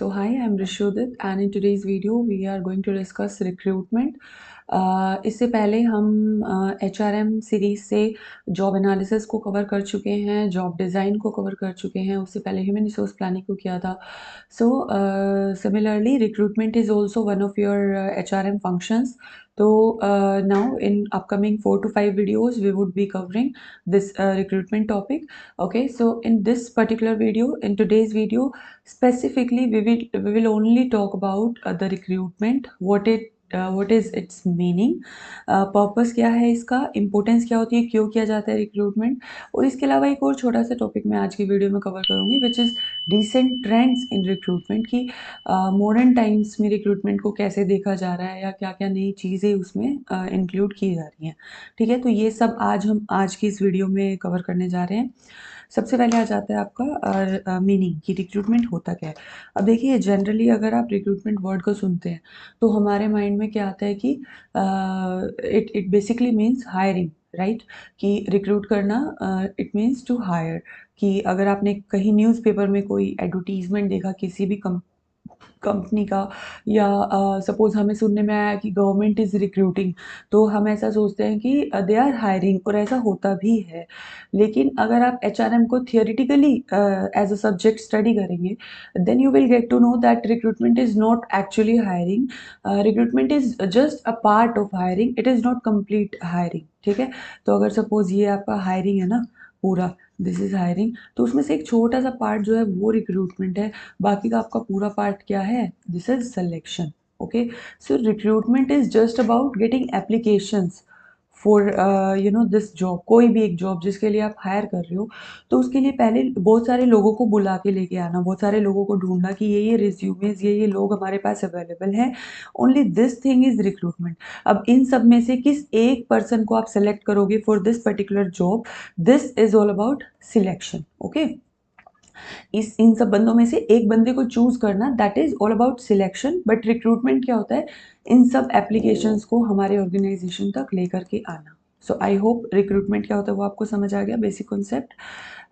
So hi, I'm Rishudit and in today's video we are going to discuss recruitment. इससे पहले हम HRM series से job analysis को cover कर चुके हैं, जॉब डिज़ाइन को कवर कर चुके हैं, उससे पहले ह्यूमन रिसोर्स प्लानिंग को किया था. So similarly recruitment is also one of your HRM functions. So now in upcoming 4 to 5 videos we would be covering this recruitment topic. Okay, so in this particular video, in today's video, specifically we will only talk about the recruitment, what is its meaning, purpose क्या है इसका, importance क्या होती है, क्यों किया जाता है रिक्रूटमेंट. और इसके अलावा एक और छोटा सा टॉपिक मैं आज की वीडियो में कवर करूँगी which is recent trends in recruitment की मॉडर्न टाइम्स में रिक्रूटमेंट को कैसे देखा जा रहा है या क्या क्या नई चीज़ें उसमें इंक्लूड की जा रही हैं. ठीक है, तो ये सब हम आज की इस वीडियो में कवर करने जा रहे हैं. सबसे पहले आ जाता है आपका मीनिंग कि रिक्रूटमेंट होता क्या है. अब देखिए, जनरली अगर आप रिक्रूटमेंट वर्ड को सुनते हैं तो हमारे माइंड में क्या आता है कि it basically means hiring, right. कि रिक्रूट करना, इट मीन्स टू हायर. कि अगर आपने कहीं न्यूज़पेपर में कोई एडवर्टीजमेंट देखा किसी भी कंपनी का, या सपोज़ हमें सुनने में आया कि गवर्नमेंट इज़ रिक्रूटिंग, तो हम ऐसा सोचते हैं कि दे आर हायरिंग, और ऐसा होता भी है. लेकिन अगर आप एचआरएम को theoretically as a subject study करेंगे, then you will get to know that recruitment is not actually hiring. Recruitment is just a part of hiring, it is not complete hiring. ठीक है, तो अगर सपोज़ ये आपका hiring है ना पूरा, दिस इज़ हायरिंग, तो उसमें से एक छोटा सा पार्ट जो है वो रिक्रूटमेंट है. बाकी का आपका पूरा पार्ट क्या है, this is selection. Okay, so recruitment is just about getting applications for this job. कोई भी एक जॉब जिसके लिए आप हायर कर रहे हो, तो उसके लिए पहले बहुत सारे लोगों को बुला के लेके आना, बहुत सारे लोगों को ढूंढना कि ये रिज्यूमेज, ये लोग हमारे पास अवेलेबल हैं. Only this thing is recruitment. अब इन सब में से किस एक पर्सन को आप सेलेक्ट करोगे for this particular job, this is all about selection. Okay, इन सब बंदों में से एक बंदे को चूज करना, that is all about selection. But recruitment क्या होता है, इन सब एप्लीकेशंस को हमारे ऑर्गेनाइजेशन तक लेकर के आना. सो आई होप रिक्रूटमेंट क्या होता है वो आपको समझ आ गया, बेसिक कॉन्सेप्ट.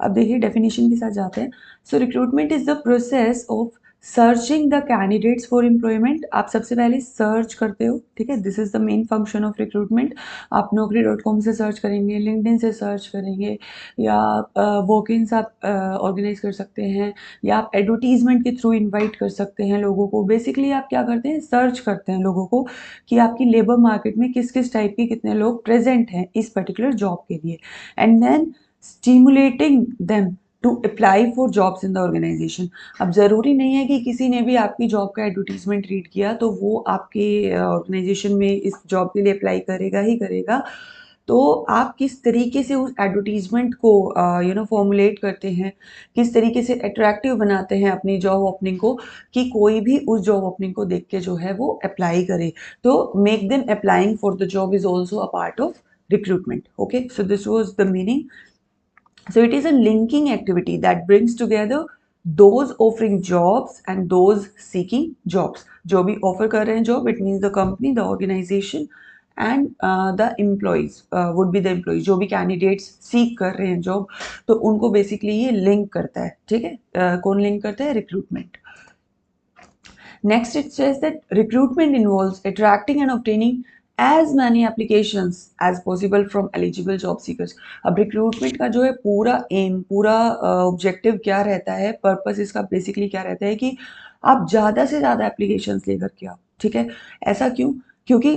अब देखिए डेफिनेशन के साथ जाते हैं. So recruitment is the process of searching the candidates for employment. आप सबसे पहले सर्च करते हो, ठीक है, this is the main function of recruitment. आप naukri.com से सर्च करेंगे, लिंक्डइन से सर्च करेंगे, या वॉक इन्स आप ऑर्गेनाइज कर सकते हैं, या आप एडवर्टीजमेंट के थ्रू इनवाइट कर सकते हैं लोगों को. बेसिकली आप क्या करते हैं, सर्च करते हैं लोगों को कि आपकी लेबर मार्केट में किस किस टाइप के कितने लोग प्रेजेंट हैं इस पर्टिकुलर जॉब के लिए, and then stimulating them to apply for jobs in the organisation. अब ज़रूरी नहीं है कि किसी ने भी आपकी जॉब का एडवर्टीजमेंट रीड किया तो वो आपके ऑर्गेनाइजेशन में इस जॉब के लिए अप्लाई करेगा ही करेगा. तो आप किस तरीके से उस एडवर्टीजमेंट को फॉर्मुलेट करते हैं, किस तरीके से अट्रैक्टिव बनाते हैं अपनी जॉब ओपनिंग को, कि कोई भी उस जॉब ओपनिंग को देख के जो है वो अप्लाई करे. तो make them applying for the job is also a part of recruitment. Okay, so this was the meaning. So it is a linking activity that brings together those offering jobs and those seeking jobs. जो भी offer कर रहे हैं job, it means the company, the organization and the employees would be the employees. जो भी candidates seek कर रहे हैं job, तो उनको basically ये link करता है. ठीक है, कौन link करता है, recruitment. Next, it says that recruitment involves attracting and obtaining as many applications as possible from eligible job seekers. अब recruitment का जो है पूरा aim, पूरा objective क्या रहता है, purpose इसका basically क्या रहता है कि आप ज़्यादा से ज़्यादा applications लेकर के आओ. ठीक है, ऐसा क्यों, क्योंकि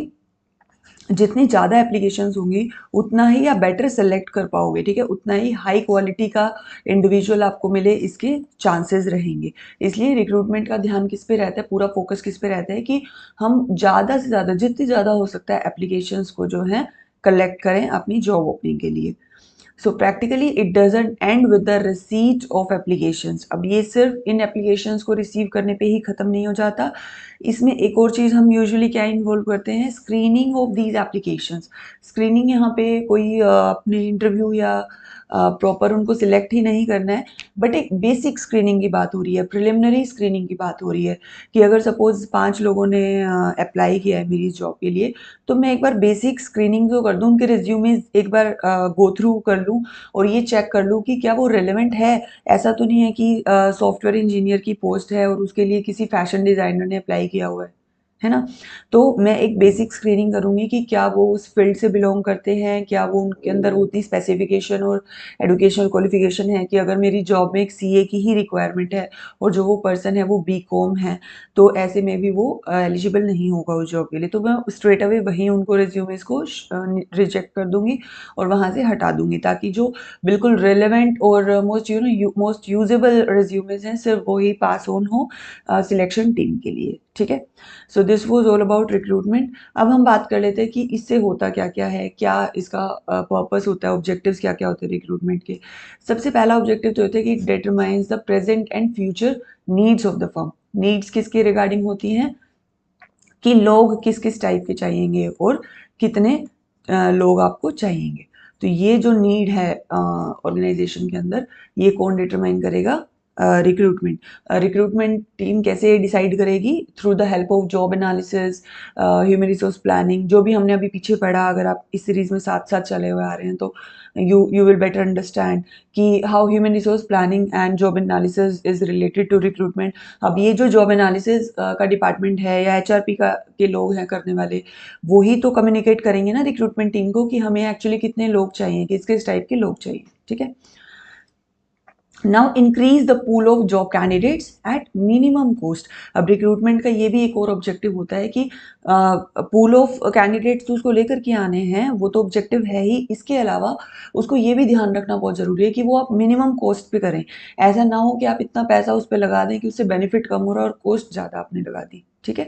जितनी ज़्यादा एप्लीकेशंस होंगी उतना ही आप बेटर सेलेक्ट कर पाओगे. ठीक है, उतना ही हाई क्वालिटी का इंडिविजुअल आपको मिले इसके चांसेस रहेंगे. इसलिए रिक्रूटमेंट का ध्यान किस पे रहता है, पूरा फोकस किस पे रहता है कि हम ज़्यादा से ज़्यादा, जितनी ज़्यादा हो सकता है एप्लीकेशंस को जो है कलेक्ट करें अपनी जॉब ओपनिंग के लिए. So practically it doesn't and with the receipt of applications. अब ये सिर्फ इन एप्लीकेशंस को रिसीव करने पे ही ख़त्म नहीं हो जाता. इसमें एक और चीज़ हम यूजुअली क्या इन्वॉल्व करते हैं, screening of these applications. Screening यहाँ पे कोई अपने इंटरव्यू या प्रॉपर उनको सिलेक्ट ही नहीं करना है, बट एक बेसिक स्क्रीनिंग की बात हो रही है, प्रिलिमिनरी स्क्रीनिंग की बात हो रही है कि अगर सपोज 5 लोगों ने अप्लाई किया है मेरी जॉब के लिए, तो मैं एक बार बेसिक स्क्रीनिंग जो कर दूँ, उनके रिज्यूमे एक बार गो थ्रू कर लूँ और ये चेक कर लूँ कि क्या वो रिलेवेंट है। ऐसा तो नहीं है कि सॉफ्टवेयर इंजीनियर की पोस्ट है और उसके लिए किसी फैशन डिज़ाइनर ने अप्लाई किया हुआ है ना? तो मैं एक बेसिक स्क्रीनिंग करूँगी कि क्या वो उस फील्ड से बिलॉन्ग करते हैं, क्या वो उनके अंदर उतनी स्पेसिफिकेशन और एजुकेशनल क्वालिफिकेशन है कि अगर मेरी जॉब में एक सीए की ही रिक्वायरमेंट है और जो वो पर्सन है वो बीकॉम है, तो ऐसे में भी वो एलिजिबल नहीं होगा उस जॉब के लिए। तो मैं स्ट्रेट अवे वहीं उनको रिज्यूमेज़ को रिजेक्ट कर दूँगी और वहाँ से हटा दूँगी, ताकि जो बिल्कुल रिलेवेंट और मोस्ट यूजेबल रिज्यूमेज़ हैं, सिर्फ वो ही पास ऑन हो सिलेक्शन टीम के लिए। ठीक है? So this was all about recruitment. अब हम बात कर लेते हैं कि इससे होता क्या-क्या है, क्या इसका पर्पस होता है, ऑब्जेक्टिव्स क्या-क्या होते हैं रिक्रूटमेंट के। सबसे पहला ऑब्जेक्टिव तो होता है कि determines the present and future needs of the firm. Needs किसके रिगार्डिंग होती हैं कि लोग किस-किस टाइप के चाहिएंगे और कितने लोग आपको चाहिएंगे। तो ये जो नीड है ऑर्गेनाइजेशन के अंदर, ये कौन डिटरमाइन करेगा? रिक्रूटमेंट। रिक्रूटमेंट टीम कैसे डिसाइड करेगी? Through the help of job analysis, human resource planning, जो भी हमने अभी पीछे पढ़ा, अगर आप इस सीरीज़ में साथ-साथ चले हुए आ रहे हैं तो यू विल बेटर अंडरस्टैंड कि how human resource planning and job analysis is related to recruitment. अब ये जो जॉब एनालिसिस का डिपार्टमेंट है या एचआरपी का के लोग हैं करने वाले, वो ही तो कम्युनिकेट करेंगे ना रिक्रूटमेंट टीम को कि हमें एक्चुअली कितने लोग चाहिए, किस-किस टाइप के लोग चाहिए, ठीक है? Now increase the pool of job candidates at minimum cost. अब रिक्रूटमेंट का ये भी एक और ऑब्जेक्टिव होता है कि पूल ऑफ कैंडिडेट्स तो उसको लेकर के आने हैं, वो तो ऑब्जेक्टिव है ही, इसके अलावा उसको ये भी ध्यान रखना बहुत ज़रूरी है कि वो आप मिनिमम कॉस्ट पे करें। ऐसा ना हो कि आप इतना पैसा उस पे लगा दें कि उससे बेनिफिट कम हो रहा है और कॉस्ट ज़्यादा आपने लगा दी, ठीक है?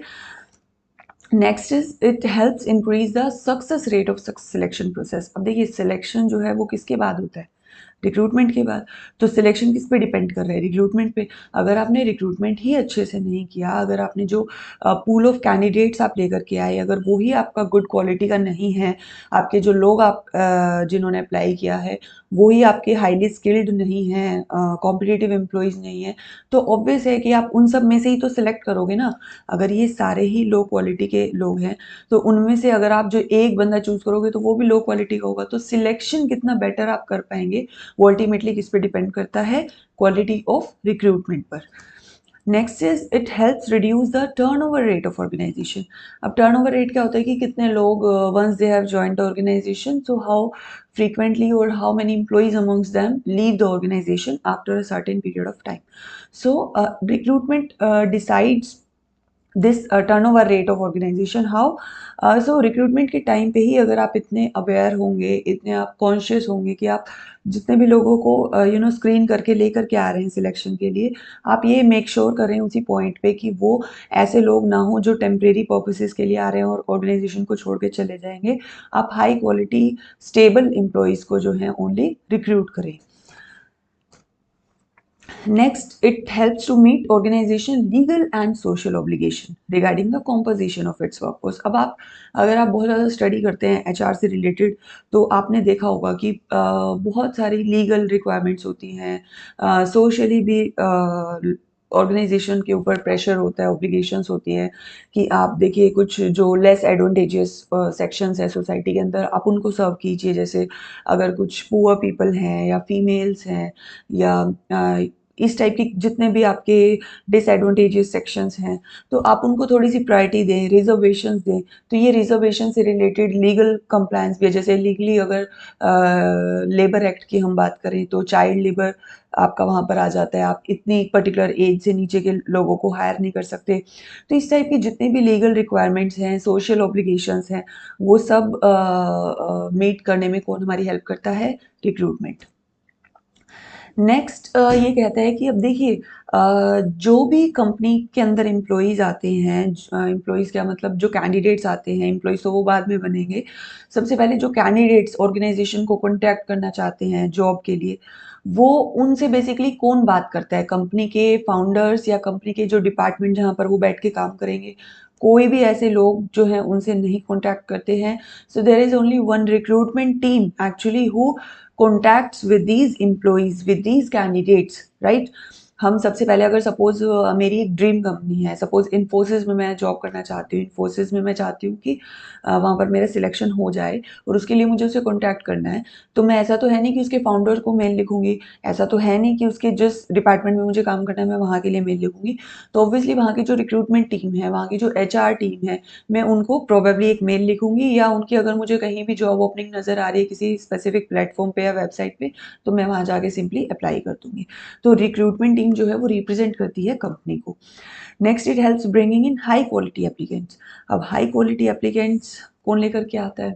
Next is it helps increase the success rate of selection process. अब देखिए सिलेक्शन जो है वो किसके बाद होता है? रिक्रूटमेंट के बाद। तो सिलेक्शन किस पे डिपेंड कर रहा है? रिक्रूटमेंट पे। अगर आपने रिक्रूटमेंट ही अच्छे से नहीं किया, अगर आपने जो पूल ऑफ कैंडिडेट्स आप लेकर के आए, अगर वो ही आपका गुड क्वालिटी का नहीं है, आपके जो लोग आप जिन्होंने अप्लाई किया है, वो ही आपके हाईली स्किल्ड नहीं हैं, कॉम्पिटिटिव एम्प्लॉइज़ नहीं हैं, तो ऑब्वियस है कि आप उन सब में से ही तो सिलेक्ट करोगे ना। अगर ये सारे ही लो क्वालिटी के लोग हैं, तो उनमें से अगर आप जो एक बंदा चूज़ करोगे, तो वो भी लो क्वालिटी का होगा। तो सिलेक्शन कितना बेटर आप कर पाएँगे, वो अल्टीमेटली किस पे डिपेंड करता है? क्वालिटी ऑफ रिक्रूटमेंट पर। Next is it helps reduce the turnover rate of organisation. अब टर्नओवर रेट क्या होता है कि कितने लोग once they have joined the organisation, so how frequently or how many employees amongst them leave the organization after a certain period of time. So recruitment decides this turnover rate of organisation how. So recruitment के time पे ही अगर आप इतने aware होंगे, इतने आप conscious होंगे कि आप जितने भी लोगों को स्क्रीन करके लेकर के आ रहे हैं सिलेक्शन के लिए, आप ये मेक श्योर करें उसी पॉइंट पे कि वो ऐसे लोग ना हो जो टेम्परेरी पर्पसेस के लिए आ रहे हैं और ऑर्गेनाइजेशन को छोड़ के चले जाएंगे। आप हाई क्वालिटी स्टेबल एम्प्लॉयज़ को जो है ओनली रिक्रूट करें। Next, it helps to meet organization legal and social obligation regarding the composition of its workforce. अब आप अगर आप बहुत ज़्यादा स्टडी करते हैं एचआर से रिलेटेड, तो आपने देखा होगा कि बहुत सारी लीगल रिक्वायरमेंट्स होती हैं, सोशली भी ऑर्गेनाइजेशन के ऊपर प्रेशर होता है, ऑब्लिगेशंस होती हैं कि आप देखिए कुछ जो लेस एडवांटेजियस सेक्शंस हैं सोसाइटी के अंदर, आप उनको सर्व कीजिए। जैसे अगर कुछ पुअर पीपल हैं या फीमेल्स हैं या इस टाइप की जितने भी आपके डिसएडवांटेजेस सेक्शंस हैं, तो आप उनको थोड़ी-सी प्रायोरिटी दें, रिज़र्वेशंस दें। तो ये रिज़र्वेशन से रिलेटेड लीगल कंप्लायंस भी है। जैसे लीगली अगर लेबर एक्ट की हम बात करें, तो चाइल्ड लेबर आपका वहाँ पर आ जाता है। आप इतनी पर्टिकुलर एज से नीचे के लोगों को हायर नहीं कर सकते। तो इस टाइप की जितनी भी लीगल रिक्वायरमेंट्स हैं, सोशल ऑब्लिगेशंस हैं, वो सब मीट करने में कौन हमारी हेल्प करता है? रिक्रूटमेंट। नेक्स्ट ये कहता है कि अब देखिए जो भी कंपनी के अंदर एम्प्लॉइज़ आते हैं, एम्प्लॉइज़ क्या मतलब जो कैंडिडेट्स आते हैं, एम्प्लॉइज़ तो वो बाद में बनेंगे। सबसे पहले जो कैंडिडेट्स ऑर्गेनाइजेशन को कॉन्टैक्ट करना चाहते हैं जॉब के लिए, वो उनसे बेसिकली कौन बात करता है? कंपनी के फाउंडर्स या कंपनी के जो डिपार्टमेंट जहाँ पर वो बैठ के काम करेंगे, कोई भी ऐसे लोग जो हैं उनसे नहीं कॉन्टैक्ट करते हैं। So there is only one recruitment team actually who contacts with these employees, with these candidates, right? हम सबसे पहले अगर सपोज मेरी एक ड्रीम कंपनी है, सपोज इन्फोसिस में मैं जॉब करना चाहती हूँ, इन्फोसिस में मैं चाहती हूँ कि वहाँ पर मेरा सिलेक्शन हो जाए और उसके लिए मुझे उसे कॉन्टैक्ट करना है। तो मैं ऐसा तो है नहीं कि उसके फाउंडर को मेल लिखूँगी, ऐसा तो है नहीं कि उसके जिस डिपार्टमेंट में मुझे काम करना है मैं वहाँ के लिए मेल लिखूँगी। तो ऑब्वियसली वहाँ की जो रिक्रूटमेंट टीम है, वहाँ की जो एचआर टीम है, मैं उनको प्रोबेबली एक मेल लिखूँगी या उनकी अगर मुझे कहीं भी जॉब ओपनिंग नज़र आ रही है किसी स्पेसिफिक प्लेटफॉर्म पे या वेबसाइट पे, तो मैं वहाँ जाके सिंपली अप्लाई कर दूँगी। तो रिक्रूटमेंट टीम जो है वो रिप्रेजेंट करती है कंपनी को। Next it helps bringing in high quality applicants. अब हाई क्वालिटी एप्लीकेंट्स कौन लेकर के आता है?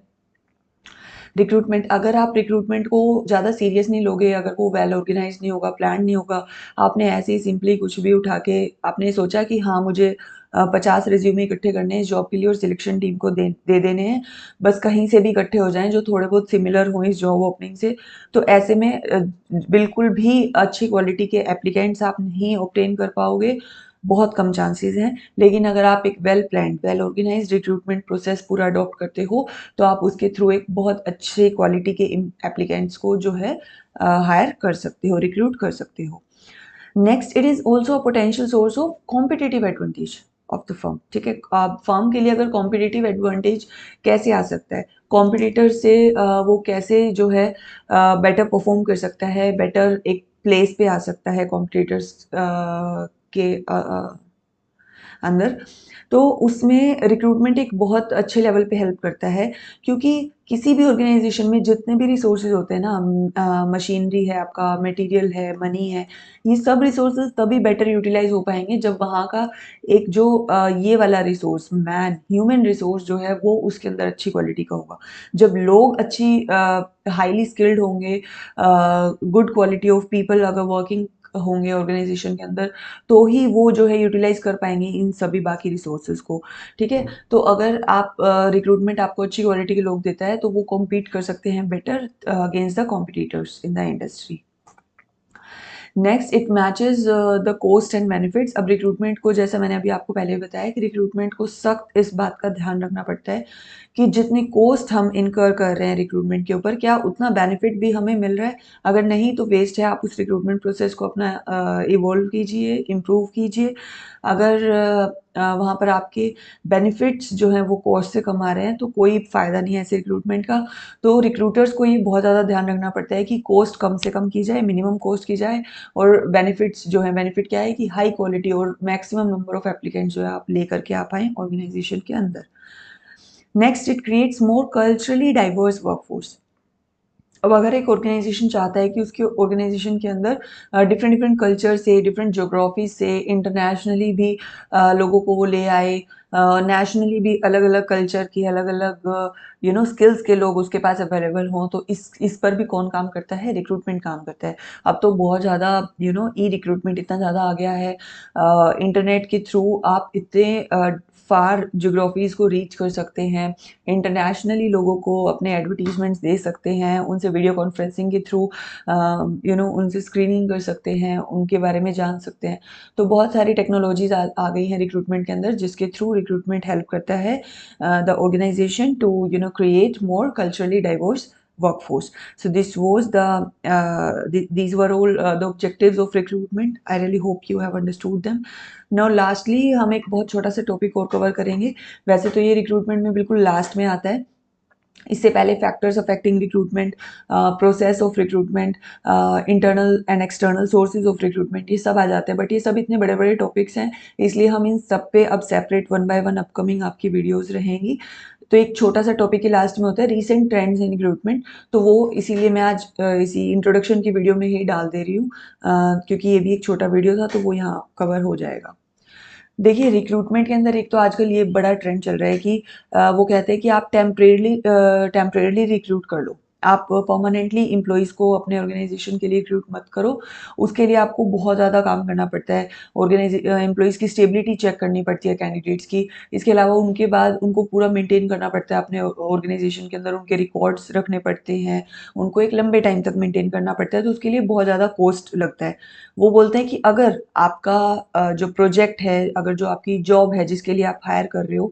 रिक्रूटमेंट। अगर आप रिक्रूटमेंट को ज़्यादा सीरियस नहीं लोगे, अगर वो वेल ऑर्गेनाइज नहीं होगा, प्लान नहीं होगा, आपने ऐसे ही सिंपली कुछ भी उठा के आपने सोचा कि हाँ मुझे 50 रिज्यूमे इकट्ठे करने हैं इस जॉब के लिए और सिलेक्शन टीम को दे देने हैं, बस कहीं से भी इकट्ठे हो जाएँ जो थोड़े बहुत सिमिलर हों इस जॉब ओपनिंग से। तो ऐसे में बिल्कुल भी अच्छी क्वालिटी के एप्लीकेंट्स आप नहीं ऑब्टेन कर पाओगे, बहुत कम चांसेस हैं। लेकिन अगर आप एक well planned, well organised recruitment process पूरा अडॉप्ट करते हो, तो आप उसके थ्रू एक बहुत अच्छे क्वालिटी के एप्लीकेंट्स को जो है हायर कर सकते हो, रिक्रूट कर सकते हो। Next, it is also a potential source of competitive advantage of the firm. ठीक है, आप फर्म के लिए अगर कॉम्पिटिटिव एडवांटेज कैसे आ सकता है, कॉम्पिटिटर से वो कैसे जो है बेटर परफॉर्म कर सकता है, बेटर एक प्लेस पे आ सकता है कॉम्पिटिटर्स के अंदर। तो उसमें रिक्रूटमेंट एक बहुत अच्छे लेवल पे हेल्प करता है, क्योंकि किसी भी ऑर्गेनाइजेशन में जितने भी रिसोर्सेज होते हैं ना, मशीनरी है, आपका मटेरियल है, मनी है, ये सब रिसोर्सेज तभी बेटर यूटिलाइज हो पाएंगे जब वहाँ का एक जो ये वाला रिसोर्स, मैन, ह्यूमन रिसोर्स जो है वो उसके अंदर अच्छी क्वालिटी का होगा। जब लोग अच्छी हाईली स्किल्ड होंगे, गुड क्वालिटी ऑफ पीपल अगर वर्किंग होंगे ऑर्गेनाइजेशन के अंदर, तो ही वो जो है यूटिलाइज कर पाएंगे इन सभी बाकी रिसोर्सेज को। ठीक है, तो अगर आप रिक्रूटमेंट आपको अच्छी क्वालिटी के लोग देता है तो वो कॉम्पीट कर सकते हैं better against the competitors in the industry. Next, it matches the cost and benefits. अब रिक्रूटमेंट को, जैसा मैंने अभी आपको पहले बताया कि रिक्रूटमेंट को सख्त इस बात का ध्यान रखना पड़ता है कि जितनी कॉस्ट हम इनकर कर रहे हैं रिक्रूटमेंट के ऊपर, क्या उतना बेनिफिट भी हमें मिल रहा है? अगर नहीं तो वेस्ट है। आप उस रिक्रूटमेंट प्रोसेस को अपना इवॉल्व कीजिए, इम्प्रूव कीजिए। अगर वहाँ पर आपके बेनिफिट्स जो हैं वो कॉस्ट से कम आ रहे हैं तो कोई फ़ायदा नहीं है ऐसे रिक्रूटमेंट का। तो रिक्रूटर्स को ये बहुत ज़्यादा ध्यान रखना पड़ता है कि कॉस्ट कम से कम की जाए, मिनिमम कॉस्ट की जाए, और बेनिफिट्स जो है, बेनिफिट क्या है कि हाई क्वालिटी और मैक्सिमम नंबर ऑफ एप्लीकेंट्स जो है आप लेकर के आ पाएँ ऑर्गेनाइजेशन के अंदर। Next, it creates more culturally diverse workforce. अब अगर एक ऑर्गेनाइजेशन चाहता है कि उसके ऑर्गेनाइजेशन के अंदर डिफरेंट डिफरेंट कल्चर से, डिफरेंट ज्योग्राफी से, इंटरनेशनली भी लोगों को वो ले आए, नेशनली भी अलग अलग कल्चर की, अलग अलग स्किल्स के लोग उसके पास अवेलेबल हों, तो इस पर भी कौन काम करता है? रिक्रूटमेंट काम करता है। अब तो बहुत ज़्यादा ई रिक्रूटमेंट इतना ज़्यादा आ गया है, इंटरनेट के थ्रू आप इतने फार ज्योग्राफीज़ को रीच कर सकते हैं, इंटरनेशनली लोगों को अपने एडवर्टीजमेंट्स दे सकते हैं, उनसे वीडियो कॉन्फ्रेंसिंग के थ्रू उनसे स्क्रीनिंग कर सकते हैं, उनके बारे में जान सकते हैं। तो बहुत सारी टेक्नोलॉजीज आ गई हैं रिक्रूटमेंट के अंदर, जिसके थ्रू रिक्रूटमेंट हेल्प करता है the organisation to create more culturally diverse workforce. So this was these were all the objectives of recruitment. I really hope you have understood them. Now lastly, हम एक बहुत छोटा सा टॉपिक और cover करेंगे। वैसे तो ये रिक्रूटमेंट में बिल्कुल लास्ट में आता है, इससे पहले factors affecting recruitment, process of recruitment, internal and external sources of recruitment, ये सब आ जाते हैं। बट ये सब इतने बड़े बड़े टॉपिक्स हैं, इसलिए हम इन सब पे अब separate one by one upcoming आपकी वीडियोस रहेंगी। तो एक छोटा सा टॉपिक के लास्ट में होता है रीसेंट ट्रेंड्स इन रिक्रूटमेंट, तो वो इसीलिए मैं आज इसी इंट्रोडक्शन की वीडियो में ही डाल दे रही हूँ, क्योंकि ये भी एक छोटा वीडियो था तो वो यहाँ कवर हो जाएगा। देखिए, रिक्रूटमेंट के अंदर एक तो आजकल ये बड़ा ट्रेंड चल रहा है कि वो कहते हैं कि आप टेम्परेरीली रिक्रूट कर लो। आप परमानेंटली एम्प्लॉइज़ को अपने ऑर्गेनाइज़ेशन के लिए रिक्रूट मत करो। उसके लिए आपको बहुत ज़्यादा काम करना पड़ता है। एम्प्लॉइज़ की स्टेबिलिटी चेक करनी पड़ती है कैंडिडेट्स की। इसके अलावा उनके बाद उनको पूरा मेंटेन करना पड़ता है अपने ऑर्गेनाइज़ेशन के अंदर, उनके रिकॉर्ड्स रखने पड़ते हैं, उनको एक लंबे टाइम तक मेंटेन करना पड़ता है, तो उसके लिए बहुत ज़्यादा कॉस्ट लगता है। वो बोलते हैं कि अगर आपका जो प्रोजेक्ट है, अगर जो आपकी जॉब है जिसके लिए आप हायर कर रहे हो,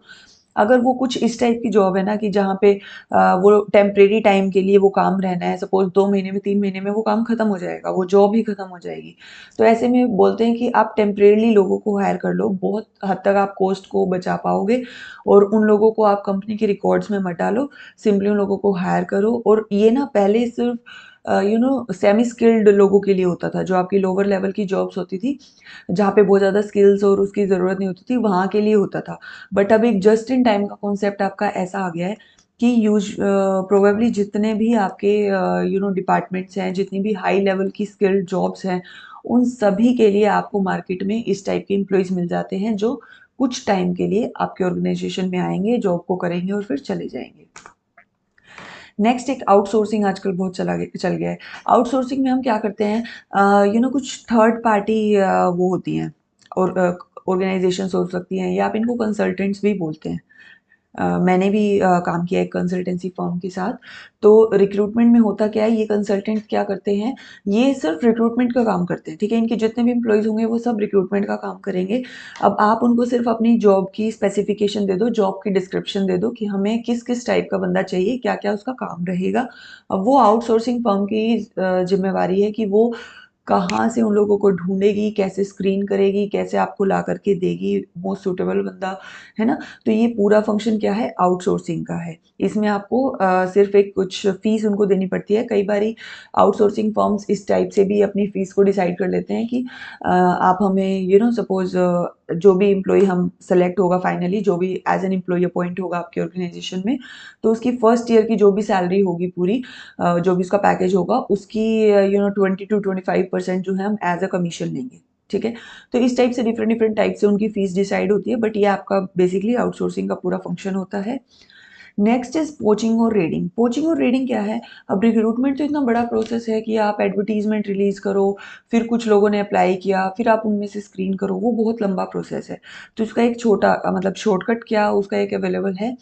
अगर वो कुछ इस टाइप की जॉब है ना कि जहाँ पे वो टेम्परेरी टाइम के लिए वो काम रहना है, सपोज 2 महीने में 3 महीने में वो काम खत्म हो जाएगा, वो जॉब ही खत्म हो जाएगी। तो ऐसे में बोलते हैं कि आप टेम्परेरीली लोगों को हायर कर लो, बहुत हद तक आप कॉस्ट को बचा पाओगे और उन लोगों को आप कंपनी के रिकॉर्ड्स में मत डालो, सिंपली उन लोगों को हायर करो। और ये ना पहले सिर्फ सेमी स्किल्ड लोगों के लिए होता था, जो आपकी लोअर लेवल की जॉब्स होती थी, जहाँ पे बहुत ज़्यादा स्किल्स और उसकी ज़रूरत नहीं होती थी, वहाँ के लिए होता था। बट अब एक जस्ट इन टाइम का कॉन्सेप्ट आपका ऐसा आ गया है कि प्रोबेबली जितने भी आपके डिपार्टमेंट्स हैं, जितनी भी हाई लेवल की स्किल्ड जॉब्स हैं, उन सभी के लिए आपको मार्केट में इस टाइप के एम्प्लॉयज़ मिल जाते हैं, जो कुछ टाइम के लिए आपके ऑर्गेनाइजेशन में आएंगे, जॉब को करेंगे और फिर चले जाएंगे। नेक्स्ट एक आउटसोर्सिंग आजकल बहुत चल गया है। आउटसोर्सिंग में हम क्या करते हैं, कुछ थर्ड पार्टी वो होती हैं और ऑर्गेनाइजेशंस हो सकती हैं, या आप इनको कंसल्टेंट्स भी बोलते हैं। मैंने भी काम किया है एक कंसल्टेंसी फर्म के साथ। तो रिक्रूटमेंट में होता क्या है, ये कंसल्टेंट क्या करते हैं, ये सिर्फ रिक्रूटमेंट का काम करते हैं, ठीक है। इनके जितने भी एम्प्लॉयज़ होंगे वो सब रिक्रूटमेंट का काम करेंगे। अब आप उनको सिर्फ अपनी जॉब की स्पेसिफिकेशन दे दो, जॉब की डिस्क्रिप्शन दे दो कि हमें किस किस टाइप का बंदा चाहिए, क्या क्या उसका काम रहेगा। अब वो आउटसोर्सिंग फर्म की जिम्मेवारी है कि वो कहाँ से उन लोगों को ढूँढेगी, कैसे स्क्रीन करेगी, कैसे आपको ला कर के देगी मोस्ट सूटेबल बंदा, है ना? तो ये पूरा फंक्शन क्या है, आउटसोर्सिंग का है। इसमें आपको सिर्फ़ एक कुछ फ़ीस उनको देनी पड़ती है। कई बारी आउटसोर्सिंग फर्म्स इस टाइप से भी अपनी फ़ीस को डिसाइड कर लेते हैं कि आप हमें सपोज़ जो भी एम्प्लॉयी हम सेलेक्ट होगा फाइनली, जो भी एज़ एन एम्प्लॉयी अपॉइंट होगा आपके ऑर्गेनाइज़ेशन में, तो उसकी फर्स्ट ईयर की जो भी सैलरी होगी पूरी, जो भी उसका पैकेज होगा, उसकी 20 टू 25% जो है हम एज़ अ कमीशन लेंगे, ठीक है? तो इस टाइप से डिफरेंट डिफरेंट टाइप से उनकी फीस डिसाइड होती है, बट ये आपका बेसिकली आउटसोर्सिंग का पूरा फंक्शन होता है। नेक्स्ट इज पोचिंग और रेडिंग। पोचिंग और रेडिंग क्या है, अब रिक्रूटमेंट तो इतना बड़ा प्रोसेस है कि आप एडवर्टीजमेंट रिलीज करो, फिर कुछ लोगों ने अप्लाई किया, फिर आप उनमें से स्क्रीन करो, वो बहुत लंबा प्रोसेस है। तो इसका एक छोटा मतलब शॉर्टकट क्या उसका एक अवेलेबल है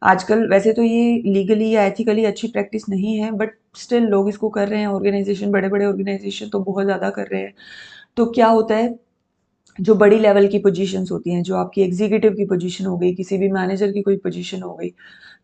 आजकल। वैसे तो ये लीगली या एथिकली अच्छी प्रैक्टिस नहीं है, बट स्टिल लोग इसको कर रहे हैं, ऑर्गेनाइजेशन बड़े बड़े ऑर्गेनाइजेशन तो बहुत ज़्यादा कर रहे हैं। तो क्या होता है, जो बड़ी लेवल की पोजीशंस होती हैं, जो आपकी एग्जीक्यूटिव की पोजीशन हो गई, किसी भी मैनेजर की कोई पोजीशन हो गई,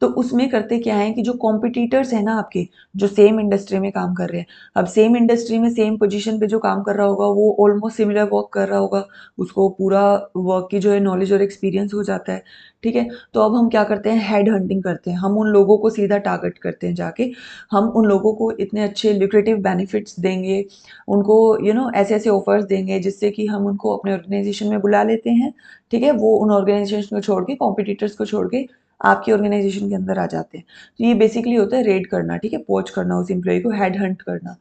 तो उसमें करते क्या है कि जो कॉम्पिटिटर्स हैं ना आपके, जो सेम इंडस्ट्री में काम कर रहे हैं, अब सेम इंडस्ट्री में सेम पोजीशन पे जो काम कर रहा होगा, वो ऑलमोस्ट सिमिलर वर्क कर रहा होगा, उसको पूरा वर्क की जो है नॉलेज और एक्सपीरियंस हो जाता है, ठीक है। तो अब हम क्या करते हैं, हेड हंटिंग करते हैं, हम उन लोगों को सीधा टारगेट करते हैं जाके, हम उन लोगों को इतने अच्छे ल्यूक्रेटिव बेनिफिट्स देंगे, उनको ऐसे-ऐसे ऑफ़र्स देंगे जिससे कि हम उनको अपने ऑर्गेनाइज़ेशन में बुला लेते हैं, ठीक है? वो उन ऑर्गेनाइज़ेशन को छोड़ के, कॉम्पिटिटर्स को छोड़ के आपकी ऑर्गेनाइज़ेशन के अंदर आ जाते हैं। तो ये बेसिकली होता है रेड करना, ठीक है? पोच करना, उस एम्प्लॉयी को हेड हंट करना।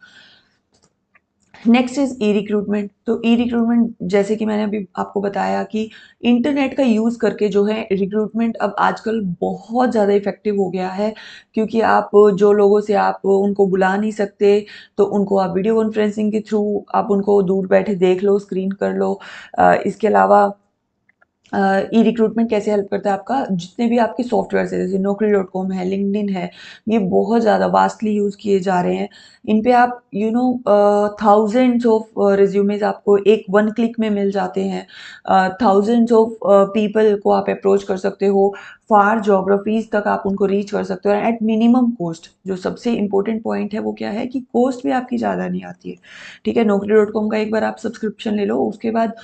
Next is e-recruitment. तो ई-रिक्रूटमेंट जैसे कि मैंने अभी आपको बताया कि इंटरनेट का यूज़ करके जो है रिक्रूटमेंट अब आजकल बहुत ज़्यादा इफ़ेक्टिव हो गया है, क्योंकि आप जो लोगों से आप उनको बुला नहीं सकते, तो उनको आप वीडियो कॉन्फ्रेंसिंग के थ्रू आप उनको दूर बैठे देख लो, स्क्रीन कर लो। इसके अलावा ई रिक्रूटमेंट कैसे हेल्प करता है आपका, जितने भी आपके सॉफ्टवेयर्स हैं, जैसे naukri.com है, लिंक्डइन है, ये बहुत ज़्यादा वास्टली यूज़ किए जा रहे हैं। इन पे आप थाउजेंड्स ऑफ रिज्यूमेज़ आपको एक वन क्लिक में मिल जाते हैं। थाउजेंड्स ऑफ पीपल को आप अप्रोच कर सकते हो, फार ज्योग्राफीज़ तक आप उनको रीच कर सकते हो एट मिनिमम कॉस्ट। जो सबसे इम्पोर्टेंट पॉइंट है वो क्या है कि कॉस्ट भी आपकी ज़्यादा नहीं आती है, ठीक है? naukri.com का एक बार आप सब्सक्रिप्शन ले लो, उसके बाद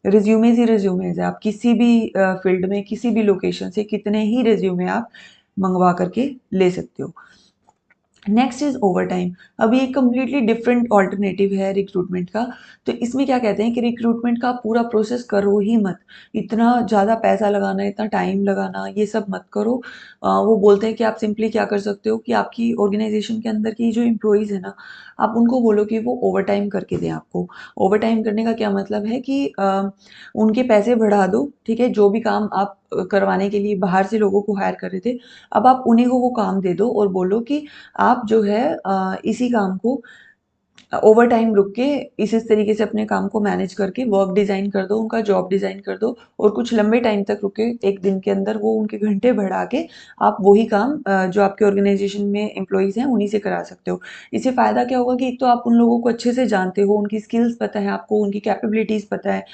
रिज्यूमेज़ ही रिज्यूमेज़ है। आप किसी भी फ़ील्ड में, किसी भी लोकेशन से कितने ही रिज्यूमे आप मँगवा कर के ले सकते हो। Next is overtime. अब ये कंप्लीटली डिफरेंट अल्टरनेटिव है रिक्रूटमेंट का। तो इसमें क्या कहते हैं कि रिक्रूटमेंट का पूरा प्रोसेस करो ही मत। इतना ज़्यादा पैसा लगाना, इतना टाइम लगाना, ये सब मत करो। वो बोलते हैं कि आप सिंपली क्या कर सकते हो कि आपकी ऑर्गेनाइज़ेशन के अंदर की जो एम्प्लॉइज़ हैं ना, आप उनको बोलो कि वो ओवरटाइम करके दें आपको। ओवरटाइम करने का क्या मतलब है कि उनके पैसे बढ़ा दो, ठीक है? जो भी काम आप करवाने के लिए बाहर से लोगों को हायर कर रहे थे, अब आप उन्हीं को वो काम दे दो और बोलो कि आप जो है इसी काम को ओवरटाइम रुक के इस तरीके से अपने काम को मैनेज करके वर्क डिज़ाइन कर दो, उनका जॉब डिज़ाइन कर दो और कुछ लंबे टाइम तक रुके, 1 दिन के अंदर वो उनके घंटे बढ़ा के आप वही काम जो आपके ऑर्गेनाइज़ेशन में एम्प्लॉइज़ हैं, उन्हीं से करा सकते हो। इससे फ़ायदा क्या होगा कि एक तो आप उन लोगों को अच्छे से जानते हो, उनकी स्किल्स पता है आपको, उनकी कैपेबिलिटीज़ पता है,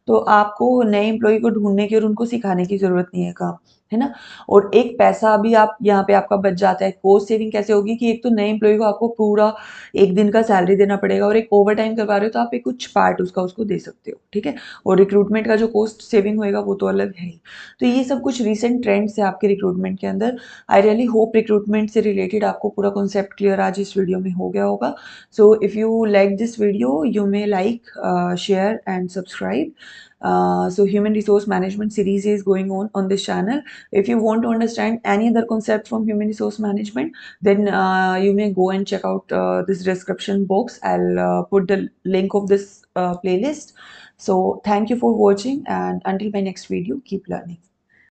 तो आपको नए एम्प्लॉयी को ढूँढने की और उनको सिखाने की ज़रूरत नहीं है काम। है ना? और एक पैसा भी आप यहाँ पे आपका बच जाता है। कॉस्ट सेविंग कैसे होगी कि एक तो नए एम्प्लॉयी को आपको पूरा 1 दिन का सैलरी देना पड़ेगा और एक ओवरटाइम करवा रहे हो तो आप एक कुछ पार्ट उसका उसको दे सकते हो, ठीक है? और रिक्रूटमेंट का जो कॉस्ट सेविंग होएगा वो तो अलग है ही। तो ये सब कुछ रीसेंट ट्रेंड्स है आपके रिक्रूटमेंट के अंदर। आई रियली होप रिक्रूटमेंट से रिलेटेड आपको पूरा कॉन्सेप्ट क्लियर आज इस वीडियो में हो गया होगा। So if you like this video you may like, share and subscribe. So human resource management series is going on this channel. If you want to understand any other concept from human resource management, then you may go and check out this description box. I'll put the link of this playlist. So thank you for watching, and until my next video, keep learning.